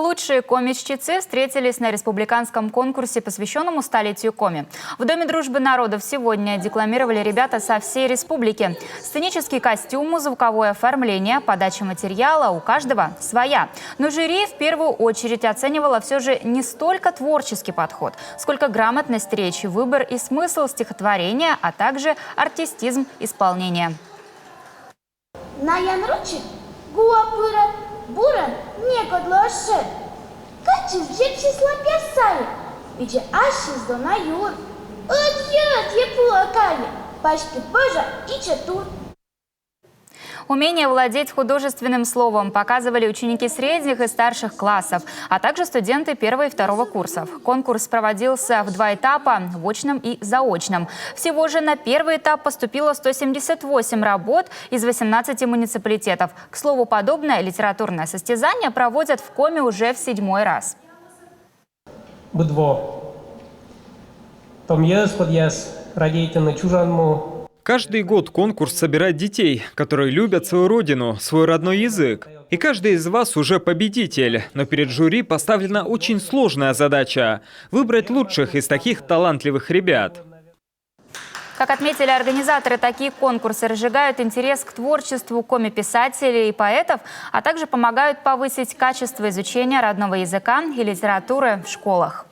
Лучшие комичтицы встретились на республиканском конкурсе, посвященному столетию коми. В Доме дружбы народов сегодня декламировали ребята со всей республики. Сценические костюмы, звуковое оформление, подача материала у каждого своя. Но жюри в первую очередь оценивало все же не столько творческий подход, сколько грамотность речи, выбор и смысл стихотворения, а также артистизм исполнения. Буран некодло ошед. Качыз жепсіз лапясали. Виде ашыз до на юр. Отъед еплакали. Пашки божа и чатур. Умение владеть художественным словом показывали ученики средних и старших классов, а также студенты первого и второго курсов. Конкурс проводился в 2 этапа – в очном и заочном. Всего же на первый этап поступило 178 работ из 18 муниципалитетов. К слову, подобное литературное состязание проводят в Коми уже в 7-й раз. Будво. Том ез под ез, радейте на чужанму. Каждый год конкурс собирает детей, которые любят свою родину, свой родной язык. И каждый из вас уже победитель. Но перед жюри поставлена очень сложная задача – выбрать лучших из таких талантливых ребят. Как отметили организаторы, такие конкурсы разжигают интерес к творчеству коми-писателей и поэтов, а также помогают повысить качество изучения родного языка и литературы в школах.